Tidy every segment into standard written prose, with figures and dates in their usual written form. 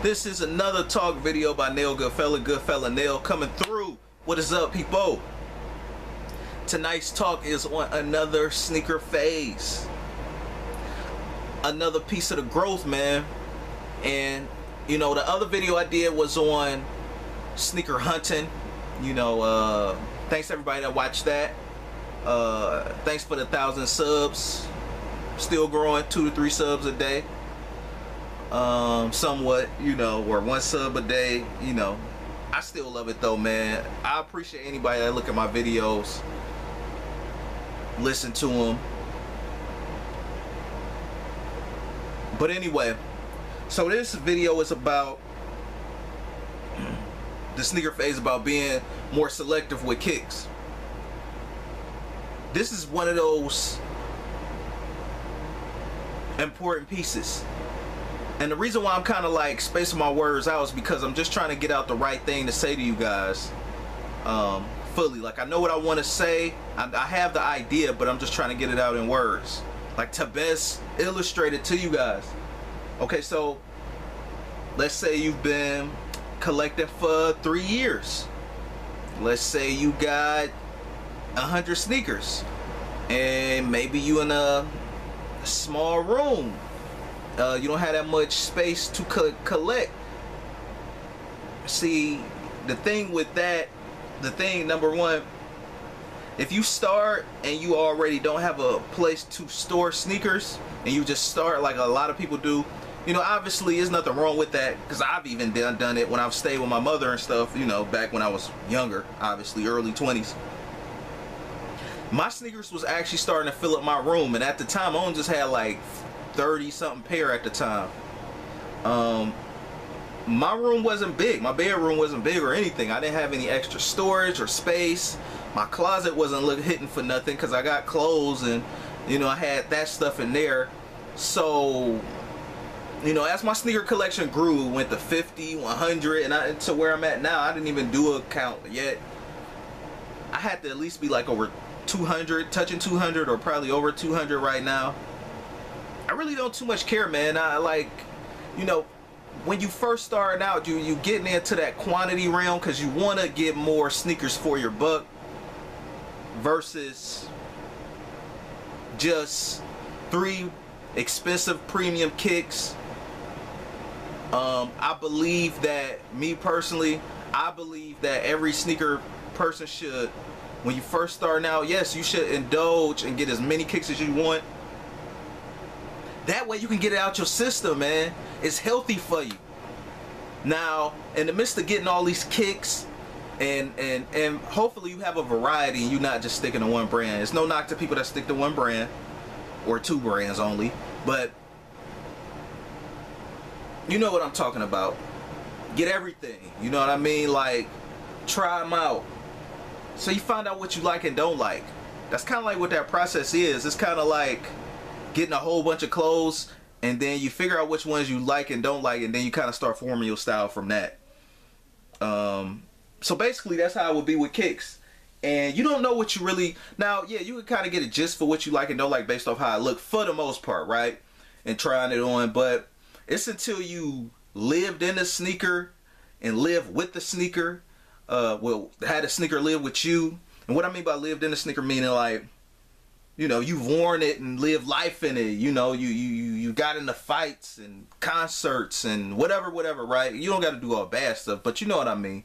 This is another talk video by Nail Goodfella Nail coming through. What is up, people? Tonight's talk is on another sneaker phase, another piece of the growth, man. And you know, the other video I did was on sneaker hunting. You know, thanks to everybody that watched that. Thanks for the 1,000 subs. Still growing, 2 to 3 subs a day. Somewhat, you know, or 1 sub a day. You know, I still love it though, man. I appreciate anybody that look at my videos, listen to them. But anyway, so this video is about the sneaker phase, about being more selective with kicks. This is one of those important pieces. And the reason why I'm kind of like spacing my words out is because I'm just trying to get out the right thing to say to you guys fully. Like, I know what I want to say. I have the idea, but I'm just trying to get it out in words, like to best illustrate it to you guys. Okay, so let's say you've been collecting for 3 years. Let's say you got 100 sneakers, and maybe you in a small room. You don't have that much space to collect. See, the thing with that, number one, if you start and you already don't have a place to store sneakers, and you just start like a lot of people do, you know, obviously there's nothing wrong with that, because I've even done it when I've stayed with my mother and stuff, you know, back when I was younger, obviously early 20s. My sneakers was actually starting to fill up my room, and at the time I only just had like 30 something pair at the time. My room wasn't big, my bedroom wasn't big or anything. I didn't have any extra storage or space. My closet wasn't hitting for nothing, because I got clothes and, you know, I had that stuff in there. So, you know, as my sneaker collection grew, went to 50, 100, and to where I'm at now, I didn't even do a count yet. I had to at least be like over 200, touching 200, or probably over 200 right now. I really don't too much care, man. I like, you know, when you first start out, you getting into that quantity realm because you want to get more sneakers for your buck versus just 3 expensive premium kicks. I believe that, me personally, I believe that every sneaker person should, when you first starting out, yes, you should indulge and get as many kicks as you want. That way you can get it out your system, man. It's healthy for you. Now, in the midst of getting all these kicks, and hopefully you have a variety and you're not just sticking to one brand. It's no knock to people that stick to one brand or 2 brands only, but you know what I'm talking about. Get everything, you know what I mean? Like, try them out, so you find out what you like and don't like. That's kind of like what that process is. It's kind of like getting a whole bunch of clothes, and then you figure out which ones you like and don't like, and then you kind of start forming your style from that. So basically that's how it would be with kicks. And you don't know what you really, now yeah, you can kind of get a gist for what you like and don't like based off how it look for the most part, right? And trying it on, but it's until you lived in the sneaker and live with the sneaker, well, had a sneaker live with you. And what I mean by lived in the sneaker, meaning like, you know, you've worn it and lived life in it. You know, you got into fights and concerts and whatever, right? You don't got to do all bad stuff, but you know what I mean.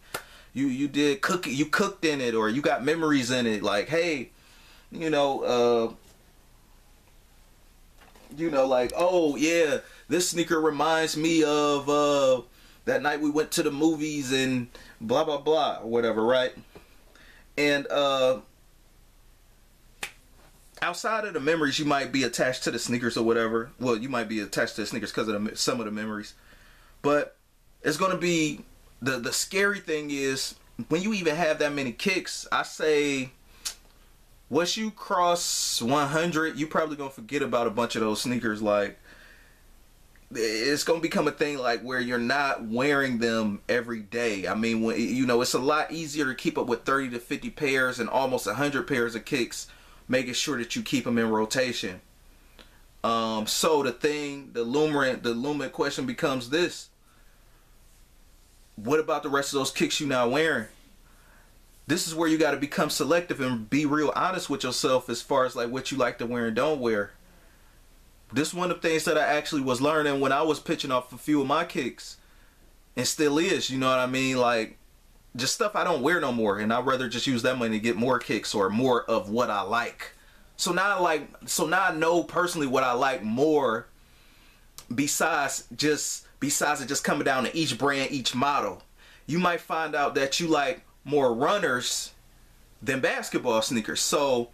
You did cook it, you cooked in it, or you got memories in it. Like, hey, you know, like, oh yeah, this sneaker reminds me of that night we went to the movies and blah blah blah or whatever, right? And outside of the memories, you might be attached to the sneakers or whatever. Well, you might be attached to the sneakers because of some of the memories. But it's going to be, the scary thing is, when you even have that many kicks, I say, once you cross 100, you probably going to forget about a bunch of those sneakers. Like, it's going to become a thing like where you're not wearing them every day. I mean, when, you know, it's a lot easier to keep up with 30 to 50 pairs and almost 100 pairs of kicks, making sure that you keep them in rotation. So the thing, the luminant question becomes this: what about the rest of those kicks you not wearing? This is where you got to become selective and be real honest with yourself as far as like what you like to wear and don't wear. This is one of the things that I actually was learning when I was pitching off a few of my kicks, and still is, you know what I mean? Like, just stuff I don't wear no more, and I'd rather just use that money to get more kicks or more of what I like. So now I know personally what I like more, besides it just coming down to each brand, each model. You might find out that you like more runners than basketball sneakers. So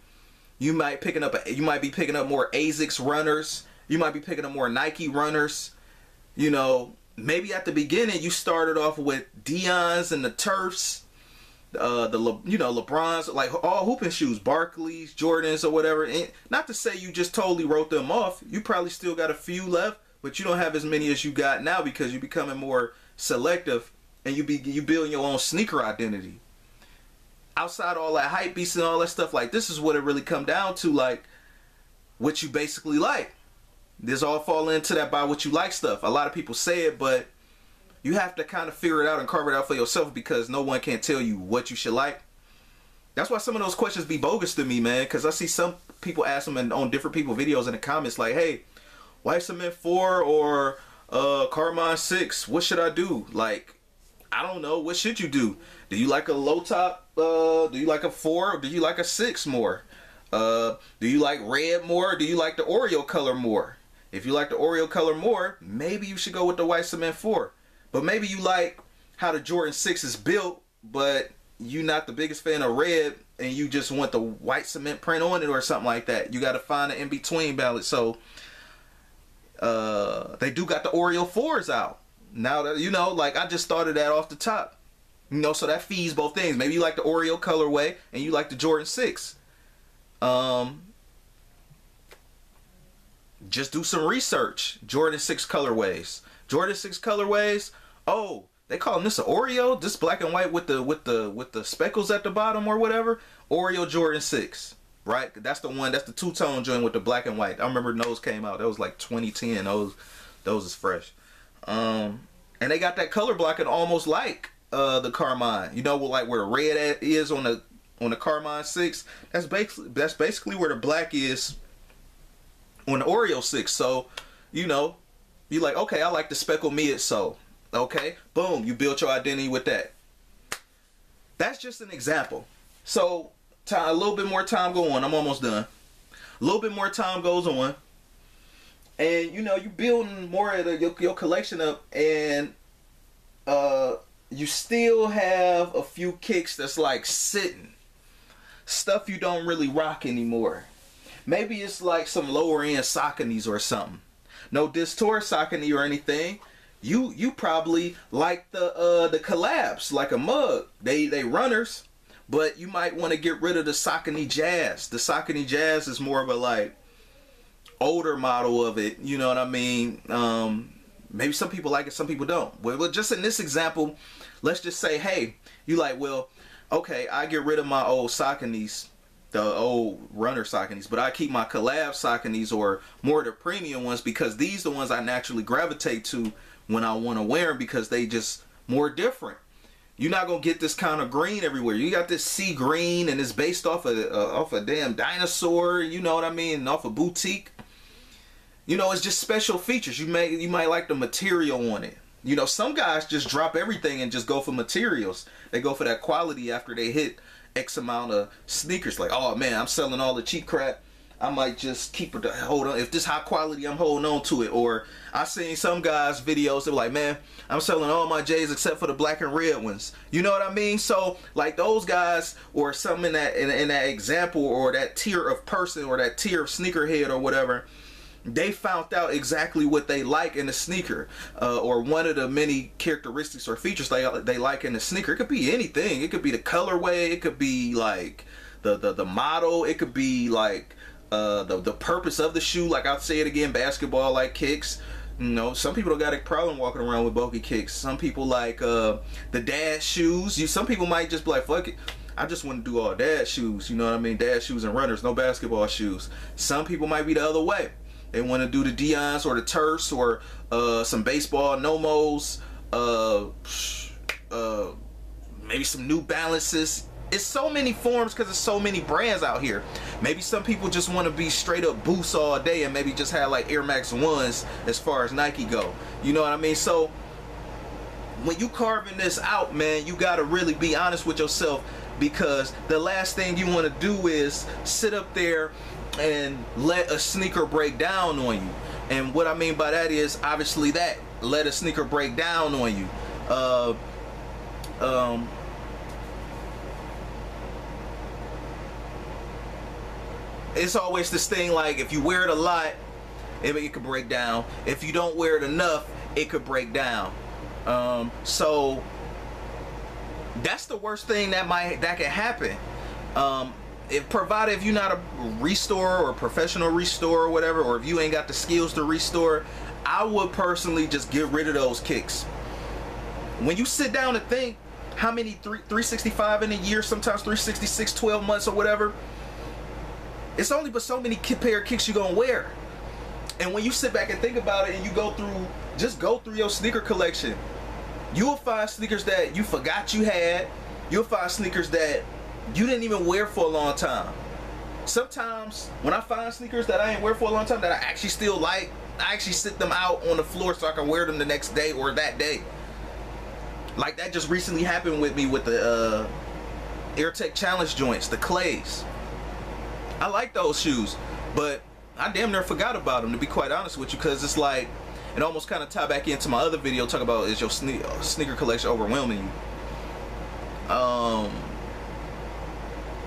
you might be picking up more ASICS runners. You might be picking up more Nike runners. You know, maybe at the beginning you started off with Dion's and the Turfs, LeBron's, like all hooping shoes, Barclays, Jordans, or whatever. And not to say you just totally wrote them off. You probably still got a few left, but you don't have as many as you got now because you're becoming more selective and you building your own sneaker identity. Outside all that hype beast and all that stuff, like, this is what it really come down to, like what you basically like. This all fall into that buy what you like stuff. A lot of people say it, but you have to kind of figure it out and carve it out for yourself, because no one can tell you what you should like. That's why some of those questions be bogus to me, man, because I see some people ask them on different people videos in the comments like, hey, White Cement 4 or Carmine 6, what should I do? Like, I don't know, what should you do? Do you like a low top? Do you like a 4 or do you like a 6 more? Do you like red more or do you like the Oreo color more? If you like the Oreo color more, maybe you should go with the White Cement 4. But maybe you like how the Jordan 6 is built, but you're not the biggest fan of red and you just want the white cement print on it or something like that. You got to find an in-between balance. So they do got the Oreo 4s out. Now that, you know, like, I just started that off the top. You know, so that feeds both things. Maybe you like the Oreo colorway and you like the Jordan 6. Just do some research. Jordan 6 colorways. Jordan 6 colorways. Oh, they calling this an Oreo? This black and white with the speckles at the bottom or whatever? Oreo Jordan 6. Right? That's the one, that's the two-tone joint with the black and white. I remember those came out. That was like 2010. Those is fresh. And they got that color blocking almost like the Carmine. You know, like where the red is on the Carmine 6. That's basically where the black is on the Oreo 6. So, you know, you like, okay, I like the speckle midsole. Okay, boom, you built your identity with that. That's just an example. So a little bit more time go on. I'm almost done. A little bit more time goes on, and you know, you building more of your collection up, and you still have a few kicks that's like sitting, stuff you don't really rock anymore. Maybe it's like some lower end Sauconys or something. No diss toward Saucony or anything. You probably like the collabs, like a mug. They runners, but you might want to get rid of the Saucony Jazz. The Saucony Jazz is more of a like older model of it. You know what I mean? Maybe some people like it, some people don't. Well, just in this example, let's just say, hey, you like, well, okay, I get rid of my old Sauconys, the old runner Sauconys, but I keep my collab Sauconys or more of the premium ones, because these are the ones I naturally gravitate to when I want to wear them, because they just more different. You're not gonna get this kind of green everywhere. You got this sea green, and it's based off a damn dinosaur. You know what I mean? Off a boutique. You know, it's just special features. You might like the material on it. You know, some guys just drop everything and just go for materials. They go for that quality after they hit X amount of sneakers. Like, oh man, I'm selling all the cheap crap. I might just keep it to hold on. If this high quality, I'm holding on to it. Or I seen some guys videos that were like, man, I'm selling all my J's except for the black and red ones. You know what I mean? So like those guys, or something in that example, or that tier of person, or that tier of sneakerhead or whatever, they found out exactly what they like in a sneaker, or one of the many characteristics or features they like in a sneaker. It could be anything. It could be the colorway. It could be like the model. It could be like the purpose of the shoe. Like I'll say it again, basketball like kicks. You know, some people don't got a problem walking around with bulky kicks. Some people like the dad shoes. Some people might just be like, fuck it, I just want to do all dad shoes. You know what I mean? Dad shoes and runners, no basketball shoes. Some people might be the other way. They want to do the Dion's or the Turfs, or some baseball Nomos. maybe some New Balances. It's so many forms because there's so many brands out here. Maybe some people just want to be straight up Boosts all day and maybe just have like Air Max 1s as far as Nike go. You know what I mean? So when you carving this out, man, you got to really be honest with yourself, because the last thing you want to do is sit up there and let a sneaker break down on you. And what I mean by that is obviously that, let a sneaker break down on you. It's always this thing like, if you wear it a lot, it could break down. If you don't wear it enough, it could break down. So that's the worst thing that can happen. Provided if you're not a restorer or a professional restorer or whatever, or if you ain't got the skills to restore, I would personally just get rid of those kicks. When you sit down and think how many 365 in a year, sometimes 366, 12 months or whatever, it's only but so many pair of kicks you're gonna wear. And when you sit back and think about it and you go through your sneaker collection, you will find sneakers that you forgot you had. You'll find sneakers that you didn't even wear for a long time. Sometimes when I find sneakers that I ain't wear for a long time that I actually still like, I actually sit them out on the floor so I can wear them the next day or that day. Like that just recently happened with me with the AirTech Challenge joints, the clays. I like those shoes, but I damn near forgot about them, to be quite honest with you, because it's like, it almost kind of tie back into my other video talking about, is your sneaker collection overwhelming you?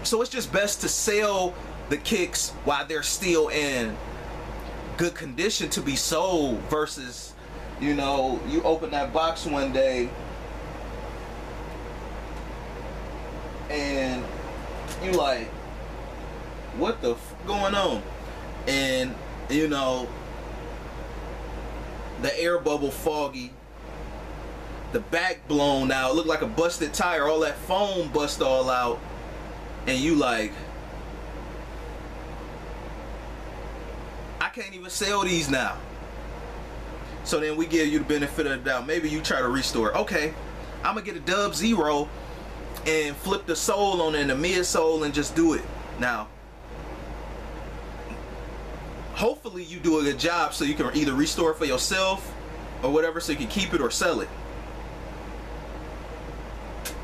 So it's just best to sell the kicks while they're still in good condition to be sold, versus, you know, you open that box one day and you like, what the f going on? And you know, the air bubble foggy, the back blown out, look like a busted tire, all that foam bust all out, and you like, I can't even sell these now. So then we give you the benefit of the doubt. Maybe you try to restore. Okay, I'm gonna get a Dub Zero and flip the sole on it and the midsole and just do it. Now, hopefully you do a good job so you can either restore it for yourself or whatever, so you can keep it or sell it.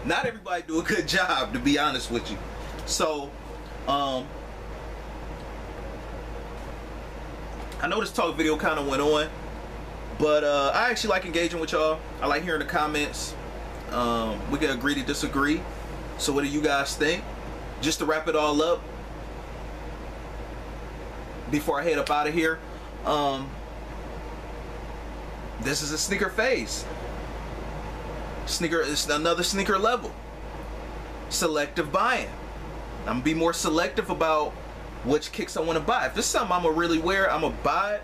Not everybody do a good job, to be honest with you. So I know this talk video kind of went on, but I actually like engaging with y'all. I like hearing the comments. We can agree to disagree. So what do you guys think? Just to wrap it all up, before I head up out of here, this is a sneaker phase. Sneaker is another sneaker level. Selective buying. I'm gonna be more selective about which kicks I want to buy. If this is something I'm gonna really wear, I'm gonna buy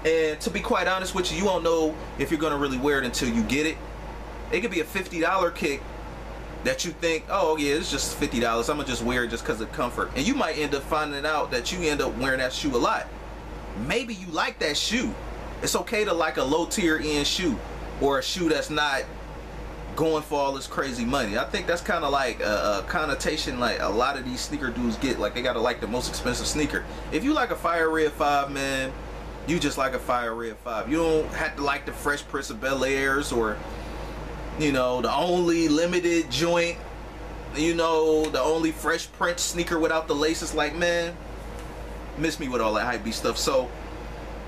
it. And to be quite honest with you, you won't know if you're gonna really wear it until you get it. It could be a $50 kick that you think, oh yeah, it's just $50, I'm gonna just wear it just because of comfort. And you might end up finding out that you end up wearing that shoe a lot. Maybe you like that shoe. It's okay to like a low tier end shoe, or a shoe that's not going for all this crazy money. I think that's kind of like a connotation like a lot of these sneaker dudes get, like they gotta like the most expensive sneaker. If you like a Fire Red 5, man, you just like a Fire Red 5. You don't have to like the Fresh Prince of Bel-Airs, or you know, the only limited joint, you know, the only Fresh Prince sneaker without the laces. Like, man, miss me with all that hype beast stuff. So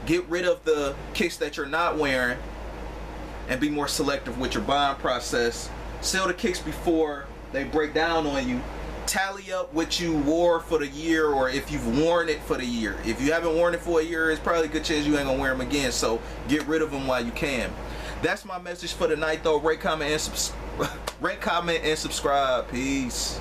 get rid of the kicks that you're not wearing and be more selective with your buying process. Sell the kicks before they break down on you. Tally up what you wore for the year, or if you've worn it for the year. If you haven't worn it for a year, it's probably a good chance you ain't gonna wear them again. So get rid of them while you can. That's my message for tonight, though. Rate, comment, and subscribe. Peace.